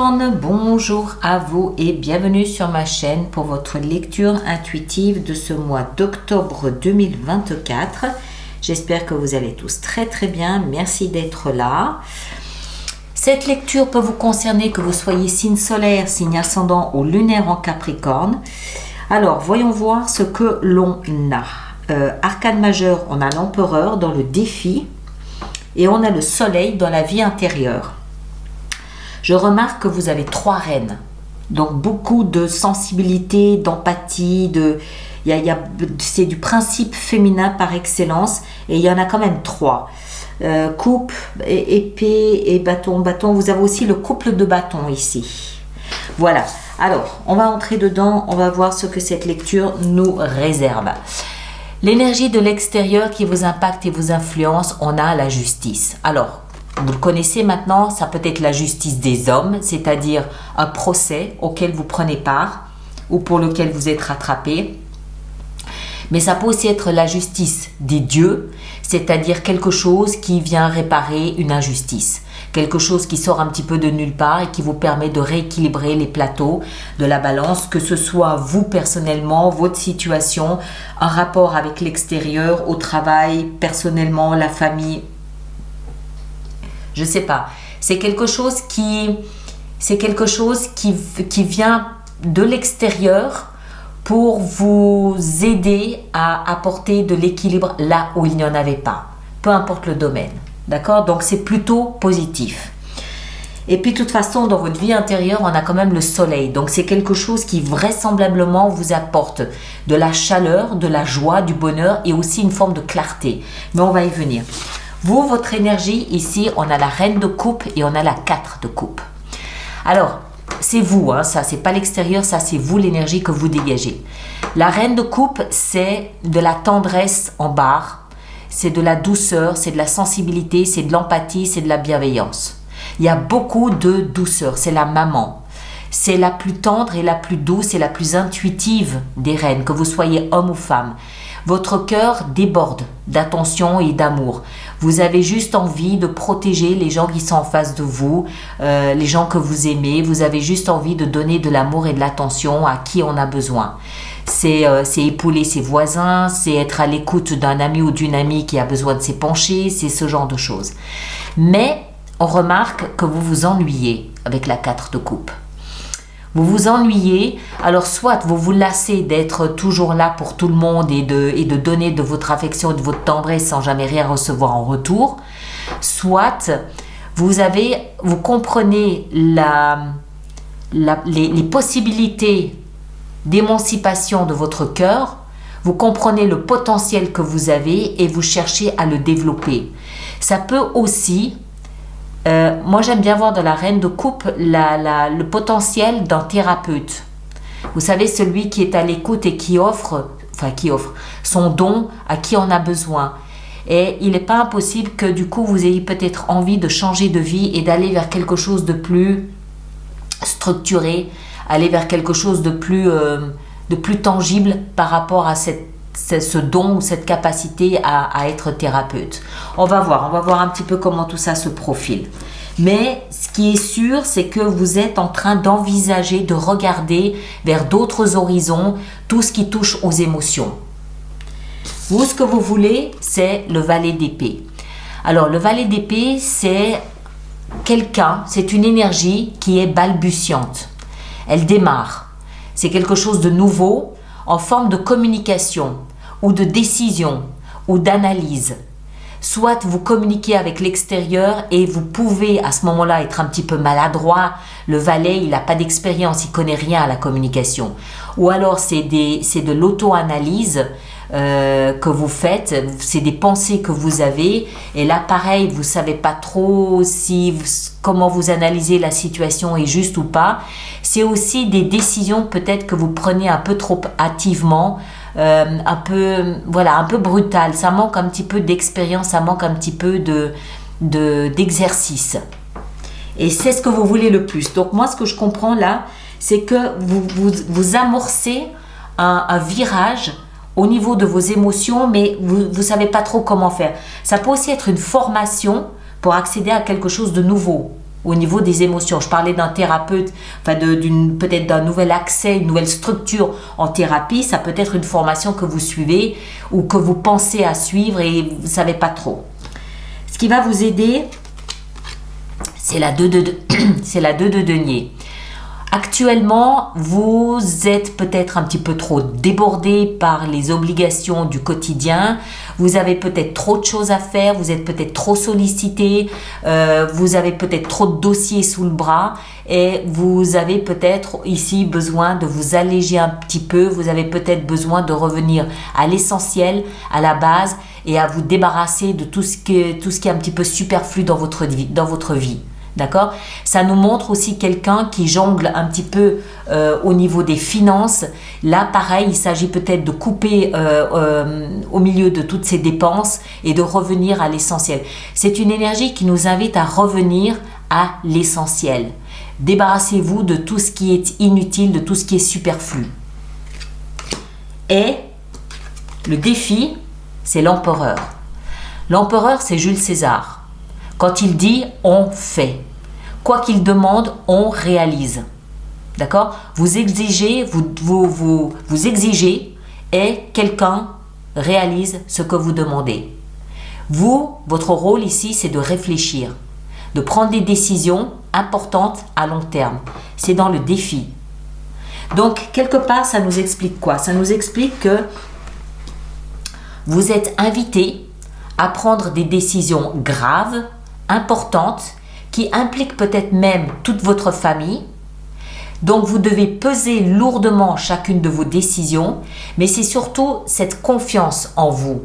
Capricorne, bonjour à vous et bienvenue sur ma chaîne pour votre lecture intuitive de ce mois d'octobre 2024. J'espère que vous allez tous très bien, merci d'être là. Cette lecture peut vous concerner que vous soyez signe solaire, signe ascendant ou lunaire en Capricorne. Alors, voyons voir ce que l'on a. Arcane majeur, on a l'empereur dans le défi et on a le soleil dans la vie intérieure. Je remarque que vous avez 3 reines, donc beaucoup de sensibilité, d'empathie, c'est du principe féminin par excellence et il y en a quand même 3. Coupe, épée et bâton. Vous avez aussi le couple de bâtons ici. Voilà, alors on va entrer dedans, on va voir ce que cette lecture nous réserve. L'énergie de l'extérieur qui vous impacte et vous influence, on a la justice. Alors, vous le connaissez maintenant, ça peut être la justice des hommes, c'est-à-dire un procès auquel vous prenez part ou pour lequel vous êtes rattrapé. Mais ça peut aussi être la justice des dieux, c'est-à-dire quelque chose qui vient réparer une injustice. Quelque chose qui sort un petit peu de nulle part et qui vous permet de rééquilibrer les plateaux de la balance, que ce soit vous personnellement, votre situation, un rapport avec l'extérieur, au travail, personnellement, la famille. Je sais pas. C'est quelque chose qui vient de l'extérieur pour vous aider à apporter de l'équilibre là où il n'y en avait pas. Peu importe le domaine. D'accord? Donc c'est plutôt positif. Et puis de toute façon, dans votre vie intérieure, on a quand même le soleil. Donc c'est quelque chose qui vraisemblablement vous apporte de la chaleur, de la joie, du bonheur et aussi une forme de clarté. Mais on va y venir. Vous, votre énergie, ici, on a la reine de coupe et on a la 4 de coupe. Alors, c'est vous, hein, ça, c'est pas l'extérieur, ça, c'est vous, l'énergie que vous dégagez. La reine de coupe, c'est de la tendresse en barre, c'est de la douceur, c'est de la sensibilité, c'est de l'empathie, c'est de la bienveillance. Il y a beaucoup de douceur, c'est la maman. C'est la plus tendre et la plus douce et la plus intuitive des reines, que vous soyez homme ou femme. Votre cœur déborde d'attention et d'amour. Vous avez juste envie de protéger les gens qui sont en face de vous, les gens que vous aimez. Vous avez juste envie de donner de l'amour et de l'attention à qui on a besoin. C'est épauler ses voisins, c'est être à l'écoute d'un ami ou d'une amie qui a besoin de s'épancher, c'est ce genre de choses. Mais on remarque que vous vous ennuyez avec la 4 de coupe. Vous vous ennuyez, alors soit vous vous lassez d'être toujours là pour tout le monde et de donner de votre affection et de votre tendresse sans jamais rien recevoir en retour, soit vous comprenez les possibilités d'émancipation de votre cœur, vous comprenez le potentiel que vous avez et vous cherchez à le développer. Ça peut aussi... moi j'aime bien voir dans la reine de coupe le potentiel d'un thérapeute. Vous savez, celui qui est à l'écoute et qui offre son don à qui en a besoin. Et il n'est pas impossible que du coup vous ayez peut-être envie de changer de vie et d'aller vers quelque chose de plus structuré, aller vers quelque chose de plus tangible par rapport à ce don ou cette capacité à être thérapeute. On va voir un petit peu comment tout ça se profile. Mais ce qui est sûr, c'est que vous êtes en train d'envisager, de regarder vers d'autres horizons, tout ce qui touche aux émotions. Vous, ce que vous voulez, c'est le valet d'épée. Alors, le valet d'épée, c'est une énergie qui est balbutiante. Elle démarre. C'est quelque chose de nouveau, en forme de communication ou de décision ou d'analyse. Soit vous communiquez avec l'extérieur et vous pouvez à ce moment-là être un petit peu maladroit. Le valet, il n'a pas d'expérience, il ne connaît rien à la communication. Ou alors c'est de l'auto-analyse que vous faites, c'est des pensées que vous avez. Et là, pareil, vous ne savez pas trop comment vous analysez la situation est juste ou pas. C'est aussi des décisions peut-être que vous prenez un peu trop hâtivement, un peu brutal. Ça manque un petit peu d'expérience, ça manque un petit peu d'exercice. Et c'est ce que vous voulez le plus. Donc moi, ce que je comprends là, c'est que vous amorcez un virage au niveau de vos émotions, mais vous ne savez pas trop comment faire. Ça peut aussi être une formation pour accéder à quelque chose de nouveau. au niveau des émotions. Je parlais d'un thérapeute, enfin peut-être d'un nouvel accès, une nouvelle structure en thérapie. Ça peut être une formation que vous suivez ou que vous pensez à suivre et vous ne savez pas trop. Ce qui va vous aider, c'est la 2 de denier. Actuellement, vous êtes peut-être un petit peu trop débordé par les obligations du quotidien. Vous avez peut-être trop de choses à faire, vous êtes peut-être trop sollicité, vous avez peut-être trop de dossiers sous le bras et vous avez peut-être ici besoin de vous alléger un petit peu. Vous avez peut-être besoin de revenir à l'essentiel, à la base et à vous débarrasser de tout ce qui est un petit peu superflu dans votre vie. D'accord? Ça nous montre aussi quelqu'un qui jongle un petit peu au niveau des finances. Là, pareil, il s'agit peut-être de couper au milieu de toutes ces dépenses et de revenir à l'essentiel. C'est une énergie qui nous invite à revenir à l'essentiel. Débarrassez-vous de tout ce qui est inutile, de tout ce qui est superflu. Et le défi, c'est l'empereur. L'empereur, c'est Jules César. Quand il dit, on fait. Quoi qu'il demande, on réalise. D'accord? Vous exigez, vous exigez et quelqu'un réalise ce que vous demandez. Vous, votre rôle ici, c'est de réfléchir, de prendre des décisions importantes à long terme. C'est dans le défi. Donc, quelque part, ça nous explique quoi? Ça nous explique que vous êtes invité à prendre des décisions graves, importante, qui implique peut-être même toute votre famille. Donc vous devez peser lourdement chacune de vos décisions, mais c'est surtout cette confiance en vous.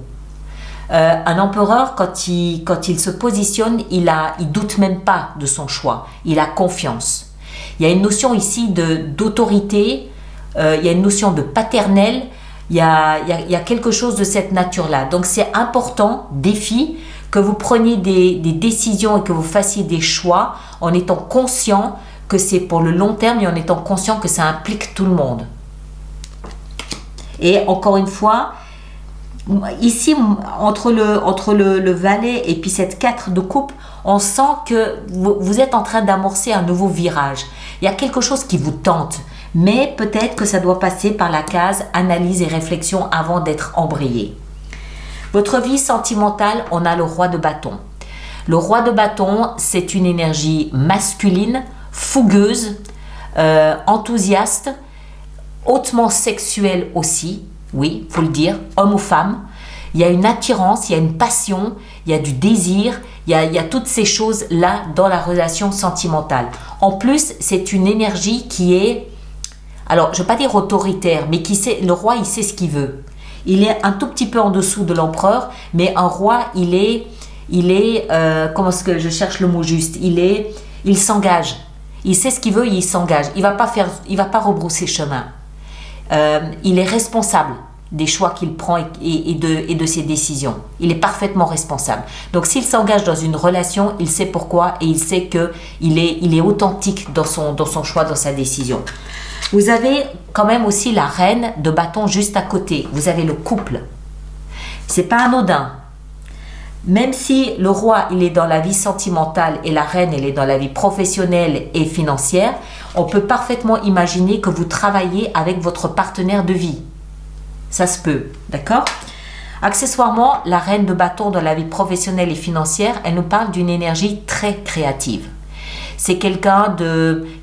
Un empereur, quand il se positionne, il doute même pas de son choix, il a confiance. Il y a une notion ici d'autorité, il y a une notion de paternel, il y a quelque chose de cette nature-là. Donc c'est important, défi, que vous preniez des décisions et que vous fassiez des choix en étant conscient que c'est pour le long terme et en étant conscient que ça implique tout le monde. Et encore une fois, ici, entre le valet et puis cette 4 de coupe, on sent que vous êtes en train d'amorcer un nouveau virage. Il y a quelque chose qui vous tente, mais peut-être que ça doit passer par la case analyse et réflexion avant d'être embrayé. Votre vie sentimentale, on a le roi de bâton. Le roi de bâton, c'est une énergie masculine, fougueuse, enthousiaste, hautement sexuelle aussi, oui, faut le dire, homme ou femme. Il y a une attirance, il y a une passion, il y a du désir, il y a toutes ces choses-là dans la relation sentimentale. En plus, c'est une énergie qui est, alors je ne veux pas dire autoritaire, mais le roi, il sait ce qu'il veut. Il est un tout petit peu en dessous de l'empereur, mais un roi, il est comment est-ce que je cherche le mot juste? Il s'engage. Il sait ce qu'il veut, il s'engage. Il va pas rebrousser chemin. Il est responsable des choix qu'il prend et de ses décisions. Il est parfaitement responsable. Donc s'il s'engage dans une relation, il sait pourquoi et il sait qu'il est authentique dans son choix, dans sa décision. Vous avez quand même aussi la reine de bâton juste à côté. Vous avez le couple. C'est pas anodin. Même si le roi, il est dans la vie sentimentale et la reine, elle est dans la vie professionnelle et financière, on peut parfaitement imaginer que vous travaillez avec votre partenaire de vie. Ça se peut, d'accord? Accessoirement, la reine de bâton dans la vie professionnelle et financière, elle nous parle d'une énergie très créative. C'est quelqu'un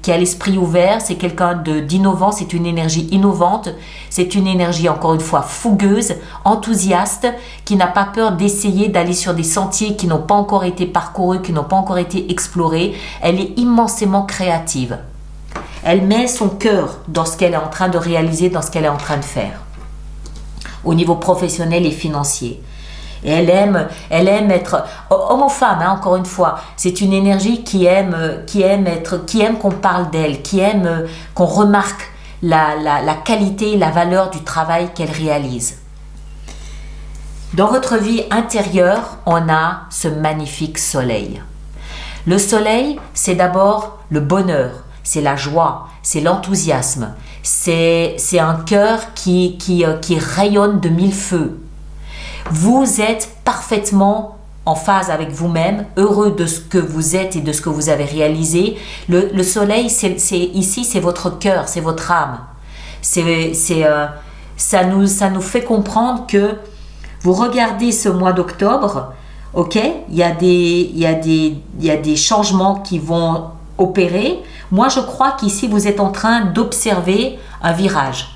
qui a l'esprit ouvert, c'est quelqu'un d'innovant, c'est une énergie innovante, c'est une énergie encore une fois fougueuse, enthousiaste, qui n'a pas peur d'essayer d'aller sur des sentiers qui n'ont pas encore été parcourus, qui n'ont pas encore été explorés. Elle est immensément créative. Elle met son cœur dans ce qu'elle est en train de réaliser, dans ce qu'elle est en train de faire, au niveau professionnel et financier. Et elle aime être homme ou femme, hein, encore une fois. C'est une énergie qui aime qu'on parle d'elle, qui aime qu'on remarque la qualité, la valeur du travail qu'elle réalise. Dans votre vie intérieure, on a ce magnifique soleil. Le soleil, c'est d'abord le bonheur, c'est la joie, c'est l'enthousiasme, c'est un cœur qui rayonne de mille feux. Vous êtes parfaitement en phase avec vous-même, heureux de ce que vous êtes et de ce que vous avez réalisé. Le soleil, ici, c'est votre cœur, c'est votre âme. Ça nous fait comprendre que vous regardez ce mois d'octobre, ok, il y a des changements qui vont opérer. Moi, je crois qu'ici, vous êtes en train d'observer un virage.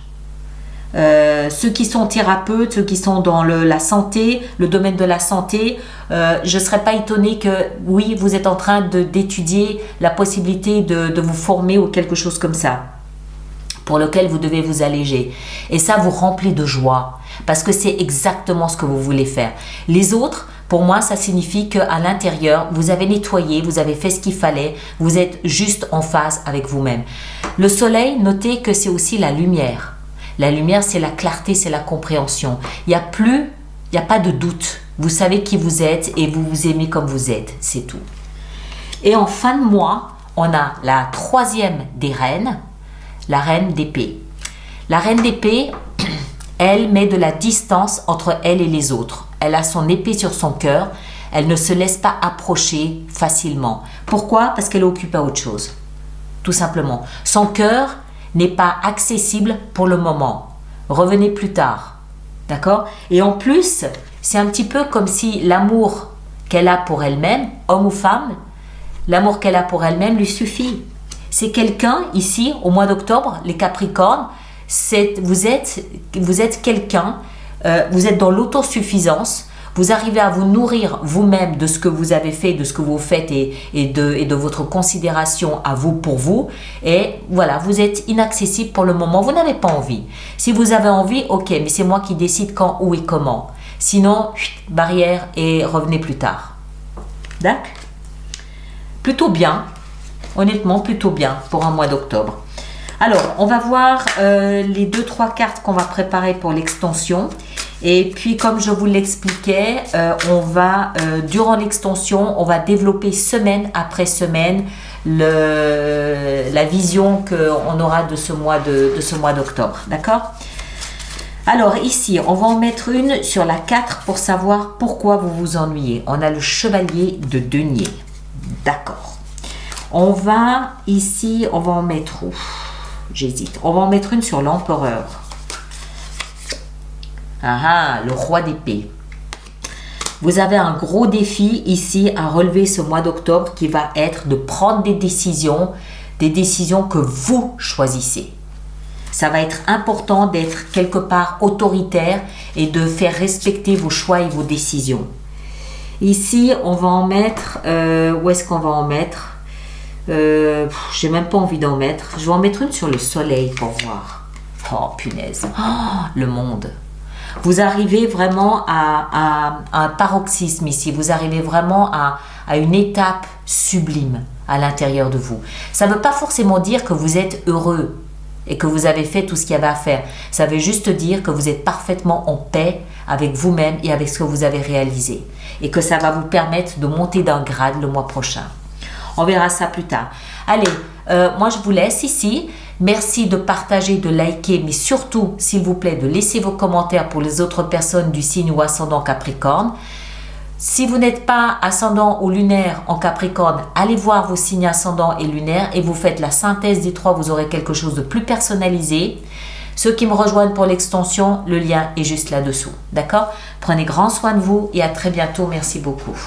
Ceux qui sont thérapeutes, ceux qui sont dans la santé, le domaine de la santé, je ne serais pas étonnée que, oui, vous êtes en train d'étudier la possibilité de vous former ou quelque chose comme ça, pour lequel vous devez vous alléger. Et ça vous remplit de joie, parce que c'est exactement ce que vous voulez faire. Les autres, pour moi, ça signifie qu'à l'intérieur, vous avez nettoyé, vous avez fait ce qu'il fallait, vous êtes juste en phase avec vous-même. Le soleil, notez que c'est aussi la lumière. La lumière, c'est la clarté, c'est la compréhension. Il n'y a pas de doute. Vous savez qui vous êtes et vous vous aimez comme vous êtes, c'est tout. Et en fin de mois, on a la troisième des reines, la reine d'épée. La reine d'épée, elle met de la distance entre elle et les autres. Elle a son épée sur son cœur. Elle ne se laisse pas approcher facilement. Pourquoi? Parce qu'elle est occupée à autre chose. Tout simplement. Son cœur n'est pas accessible pour le moment. Revenez plus tard. D'accord? Et en plus, c'est un petit peu comme si l'amour qu'elle a pour elle-même, homme ou femme, l'amour qu'elle a pour elle-même lui suffit. C'est quelqu'un, ici, au mois d'octobre, les Capricornes, vous êtes quelqu'un, vous êtes dans l'autosuffisance, vous arrivez à vous nourrir vous-même de ce que vous avez fait, de ce que vous faites et de votre considération à vous pour vous. Et voilà, vous êtes inaccessible pour le moment, vous n'avez pas envie. Si vous avez envie, ok, mais c'est moi qui décide quand, où et comment. Sinon, barrière et revenez plus tard. D'accord? Plutôt bien, honnêtement, plutôt bien pour un mois d'octobre. Alors, on va voir les 2-3 cartes qu'on va préparer pour l'extension. Et puis, comme je vous l'expliquais, durant l'extension, on va développer semaine après semaine la vision qu'on aura de ce mois d'octobre. D'accord? Alors ici, on va en mettre une sur la 4 pour savoir pourquoi vous vous ennuyez. On a le chevalier de denier. D'accord. On va en mettre où? J'hésite. On va en mettre une sur l'empereur. Le roi d'épée. Vous avez un gros défi ici à relever ce mois d'octobre qui va être de prendre des décisions que vous choisissez. Ça va être important d'être quelque part autoritaire et de faire respecter vos choix et vos décisions. Ici, on va en mettre... où est-ce qu'on va en mettre? J'ai même pas envie d'en mettre. Je vais en mettre une sur le soleil pour voir. Oh, punaise. Oh, le monde. Vous arrivez vraiment à un paroxysme ici. Vous arrivez vraiment à une étape sublime à l'intérieur de vous. Ça ne veut pas forcément dire que vous êtes heureux et que vous avez fait tout ce qu'il y avait à faire. Ça veut juste dire que vous êtes parfaitement en paix avec vous-même et avec ce que vous avez réalisé. Et que ça va vous permettre de monter d'un grade le mois prochain. On verra ça plus tard. Allez, moi je vous laisse ici. Merci de partager, de liker, mais surtout, s'il vous plaît, de laisser vos commentaires pour les autres personnes du signe ou ascendant Capricorne. Si vous n'êtes pas ascendant ou lunaire en Capricorne, allez voir vos signes ascendants et lunaires et vous faites la synthèse des trois, vous aurez quelque chose de plus personnalisé. Ceux qui me rejoignent pour l'extension, le lien est juste là-dessous. D'accord? Prenez grand soin de vous et à très bientôt. Merci beaucoup.